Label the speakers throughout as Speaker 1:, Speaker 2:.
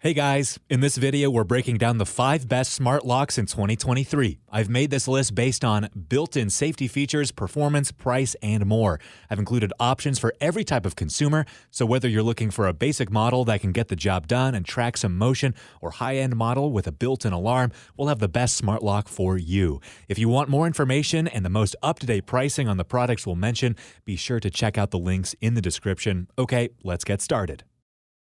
Speaker 1: Hey guys, in this video we're breaking down the 5 best smart locks in 2023. I've made this list based on built-in safety features, performance, price, and more. I've included options for every type of consumer, so whether you're looking for a basic model that can get the job done and track some motion, or high-end model with a built-in alarm, we'll have the best smart lock for you. If you want more information and the most up-to-date pricing on the products we'll mention, be sure to check out the links in the description. Okay, let's get started.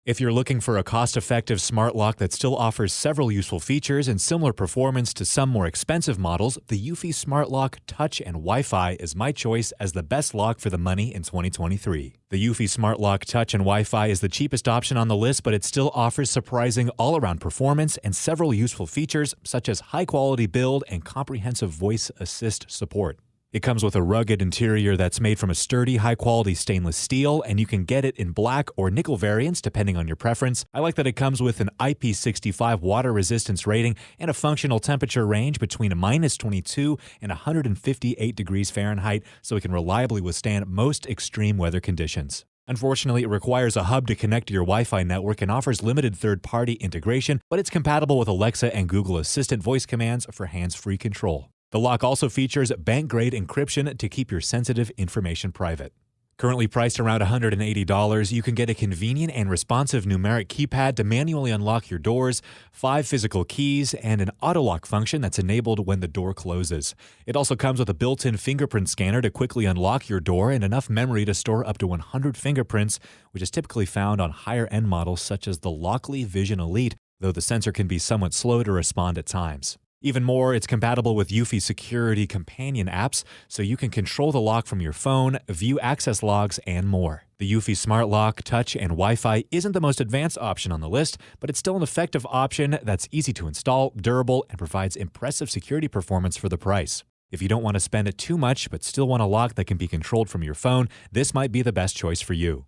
Speaker 1: If you're looking for a cost-effective smart lock that still offers several useful features and similar performance to some more expensive models, the Eufy Smart Lock Touch and Wi-Fi is my choice as the best lock for the money in 2023. The Eufy Smart Lock Touch and Wi-Fi is the cheapest option on the list, but it still offers surprising all-around performance and several useful features such as high-quality build and comprehensive voice assist support. It comes with a rugged interior that's made from a sturdy, high-quality stainless steel, and you can get it in black or nickel variants depending on your preference. I like that it comes with an IP65 water resistance rating and a functional temperature range between -22 and 158 degrees Fahrenheit, so it can reliably withstand most extreme weather conditions. Unfortunately, it requires a hub to connect to your Wi-Fi network and offers limited third-party integration, but it's compatible with Alexa and Google Assistant voice commands for hands-free control. The lock also features bank-grade encryption to keep your sensitive information private. Currently priced around $180, you can get a convenient and responsive numeric keypad to manually unlock your doors, 5 physical keys, and an auto-lock function that's enabled when the door closes. It also comes with a built-in fingerprint scanner to quickly unlock your door and enough memory to store up to 100 fingerprints, which is typically found on higher-end models such as the Lockly Vision Elite, though the sensor can be somewhat slow to respond at times. Even more, it's compatible with Eufy Security Companion apps, so you can control the lock from your phone, view access logs, and more. The Eufy Smart Lock, Touch, and Wi-Fi isn't the most advanced option on the list, but it's still an effective option that's easy to install, durable, and provides impressive security performance for the price. If you don't want to spend it too much but still want a lock that can be controlled from your phone, this might be the best choice for you.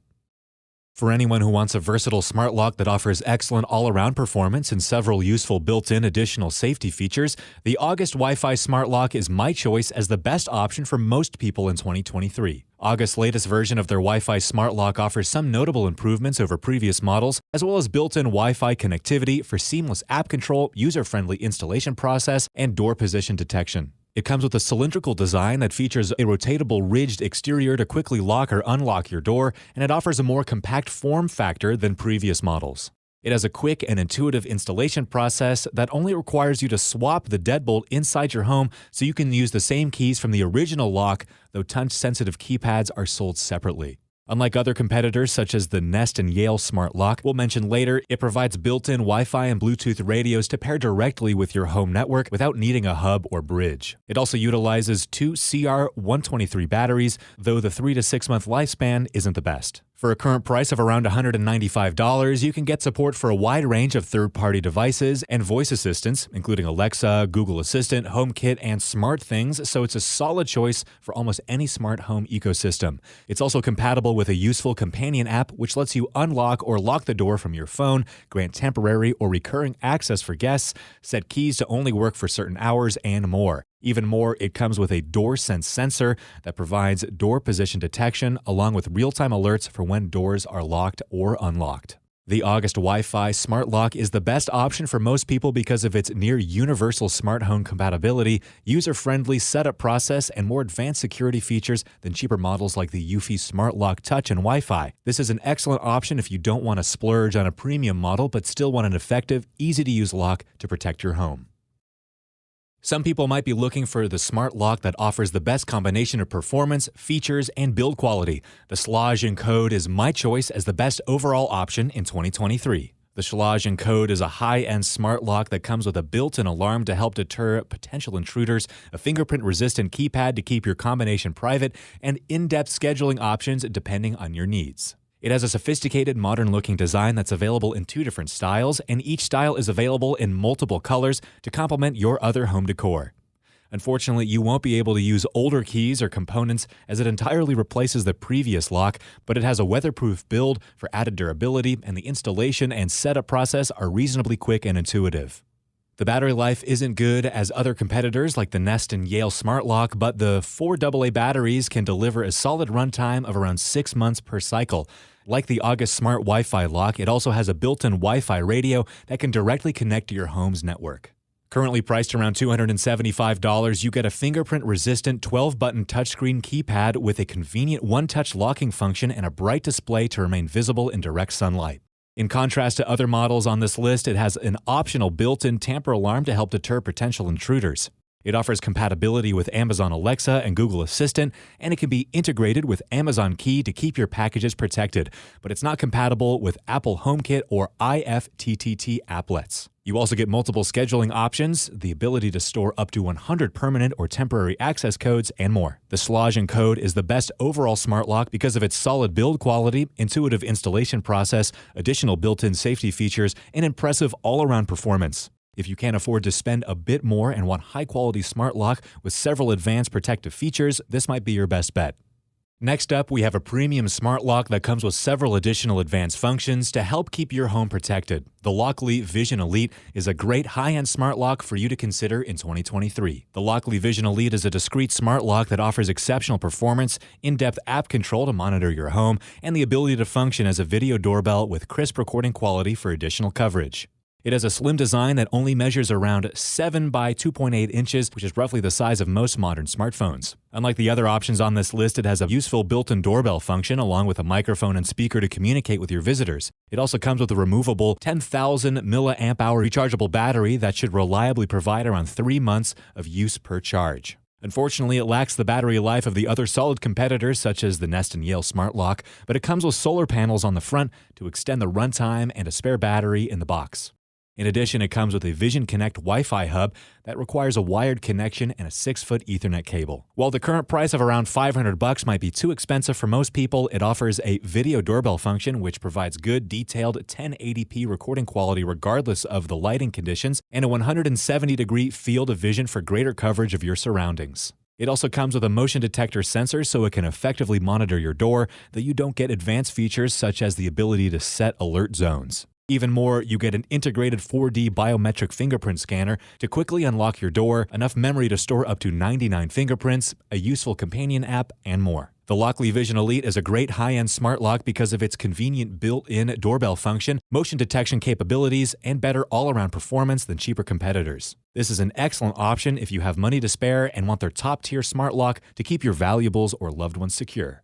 Speaker 1: For anyone who wants a versatile smart lock that offers excellent all-around performance and several useful built-in additional safety features, the August Wi-Fi Smart Lock is my choice as the best option for most people in 2023. August's latest version of their Wi-Fi Smart Lock offers some notable improvements over previous models, as well as built-in Wi-Fi connectivity for seamless app control, user-friendly installation process, and door position detection. It comes with a cylindrical design that features a rotatable ridged exterior to quickly lock or unlock your door, and it offers a more compact form factor than previous models. It has a quick and intuitive installation process that only requires you to swap the deadbolt inside your home so you can use the same keys from the original lock, though touch-sensitive keypads are sold separately. Unlike other competitors such as the Nest and Yale Smart Lock we'll mention later, it provides built-in Wi-Fi and Bluetooth radios to pair directly with your home network without needing a hub or bridge. It also utilizes 2 CR123 batteries, though the 3 to 6 month lifespan isn't the best. For a current price of around $195, you can get support for a wide range of third-party devices and voice assistants, including Alexa, Google Assistant, HomeKit, and SmartThings, so it's a solid choice for almost any smart home ecosystem. It's also compatible with a useful companion app, which lets you unlock or lock the door from your phone, grant temporary or recurring access for guests, set keys to only work for certain hours, and more. Even more, it comes with a DoorSense sensor that provides door position detection along with real-time alerts for when doors are locked or unlocked. The August Wi-Fi Smart Lock is the best option for most people because of its near-universal smart home compatibility, user-friendly setup process, and more advanced security features than cheaper models like the Eufy Smart Lock Touch and Wi-Fi. This is an excellent option if you don't want to splurge on a premium model but still want an effective, easy-to-use lock to protect your home. Some people might be looking for the smart lock that offers the best combination of performance, features, and build quality. The Schlage Encode is my choice as the best overall option in 2023. The Schlage Encode is a high-end smart lock that comes with a built-in alarm to help deter potential intruders, a fingerprint-resistant keypad to keep your combination private, and in-depth scheduling options depending on your needs. It has a sophisticated, modern-looking design that's available in 2 different styles, and each style is available in multiple colors to complement your other home decor. Unfortunately, you won't be able to use older keys or components as it entirely replaces the previous lock, but it has a weatherproof build for added durability, and the installation and setup process are reasonably quick and intuitive. The battery life isn't good as other competitors like the Nest and Yale Smart Lock, but the 4 AA batteries can deliver a solid runtime of around 6 months per cycle. Like the August Smart Wi-Fi lock, it also has a built-in Wi-Fi radio that can directly connect to your home's network. Currently priced around $275, you get a fingerprint-resistant 12-button touchscreen keypad with a convenient one-touch locking function and a bright display to remain visible in direct sunlight. In contrast to other models on this list, it has an optional built-in tamper alarm to help deter potential intruders. It offers compatibility with Amazon Alexa and Google Assistant, and it can be integrated with Amazon Key to keep your packages protected, but it's not compatible with Apple HomeKit or IFTTT applets. You also get multiple scheduling options, the ability to store up to 100 permanent or temporary access codes, and more. The Schlage Encode is the best overall smart lock because of its solid build quality, intuitive installation process, additional built-in safety features, and impressive all-around performance. If you can't afford to spend a bit more and want high-quality smart lock with several advanced protective features, this might be your best bet. Next up, we have a premium smart lock that comes with several additional advanced functions to help keep your home protected. The Lockly Vision Elite is a great high-end smart lock for you to consider in 2023. The Lockly Vision Elite is a discreet smart lock that offers exceptional performance, in-depth app control to monitor your home, and the ability to function as a video doorbell with crisp recording quality for additional coverage. It has a slim design that only measures around 7 by 2.8 inches, which is roughly the size of most modern smartphones. Unlike the other options on this list, it has a useful built-in doorbell function along with a microphone and speaker to communicate with your visitors. It also comes with a removable 10,000 mAh rechargeable battery that should reliably provide around 3 months of use per charge. Unfortunately, it lacks the battery life of the other solid competitors such as the Nest and Yale Smart Lock, but it comes with solar panels on the front to extend the runtime and a spare battery in the box. In addition, it comes with a Vision Connect Wi-Fi hub that requires a wired connection and a 6-foot Ethernet cable. While the current price of around $500 might be too expensive for most people, it offers a video doorbell function which provides good, detailed 1080p recording quality regardless of the lighting conditions and a 170-degree field of vision for greater coverage of your surroundings. It also comes with a motion detector sensor so it can effectively monitor your door, though you don't get advanced features such as the ability to set alert zones. Even more, you get an integrated 4D biometric fingerprint scanner to quickly unlock your door, enough memory to store up to 99 fingerprints, a useful companion app, and more. The Lockly Vision Elite is a great high-end smart lock because of its convenient built-in doorbell function, motion detection capabilities, and better all-around performance than cheaper competitors. This is an excellent option if you have money to spare and want their top-tier smart lock to keep your valuables or loved ones secure.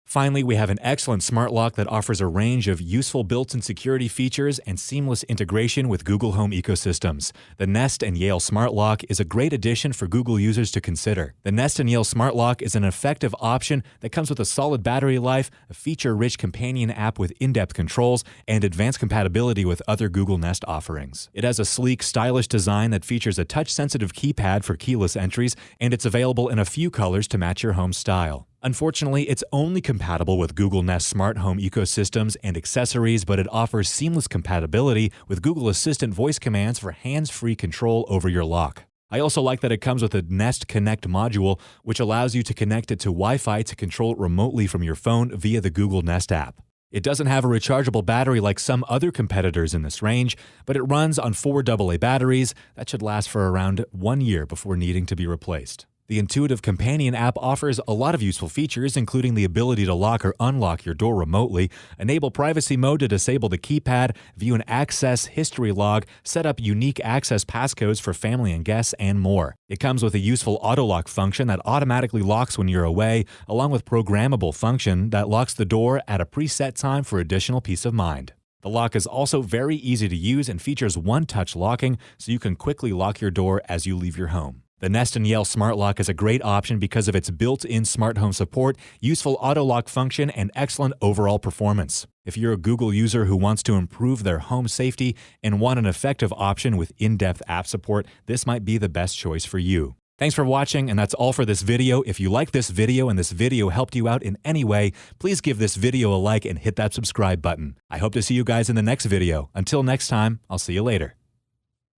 Speaker 1: Finally, we have an excellent smart lock that offers a range of useful built-in security features and seamless integration with Google Home ecosystems. The Nest and Yale Smart Lock is a great addition for Google users to consider. The Nest and Yale Smart Lock is an effective option that comes with a solid battery life, a feature-rich companion app with in-depth controls, and advanced compatibility with other Google Nest offerings. It has a sleek, stylish design that features a touch-sensitive keypad for keyless entries, and it's available in a few colors to match your home style. Unfortunately, it's only compatible with Google Nest smart home ecosystems and accessories, but it offers seamless compatibility with Google Assistant voice commands for hands-free control over your lock. I also like that it comes with a Nest Connect module, which allows you to connect it to Wi-Fi to control it remotely from your phone via the Google Nest app. It doesn't have a rechargeable battery like some other competitors in this range, but it runs on 4 AA batteries that should last for around 1 year before needing to be replaced. The intuitive companion app offers a lot of useful features, including the ability to lock or unlock your door remotely, enable privacy mode to disable the keypad, view an access history log, set up unique access passcodes for family and guests, and more. It comes with a useful auto lock function that automatically locks when you're away, along with programmable function that locks the door at a preset time for additional peace of mind. The lock is also very easy to use and features one-touch locking, so you can quickly lock your door as you leave your home. The Nest and Yale Smart Lock is a great option because of its built-in smart home support, useful auto lock function, and excellent overall performance. If you're a Google user who wants to improve their home safety and want an effective option with in-depth app support, this might be the best choice for you. Thanks for watching, and that's all for this video. If you like this video and this video helped you out in any way, please give this video a like and hit that subscribe button. I hope to see you guys in the next video. Until next time, I'll see you later.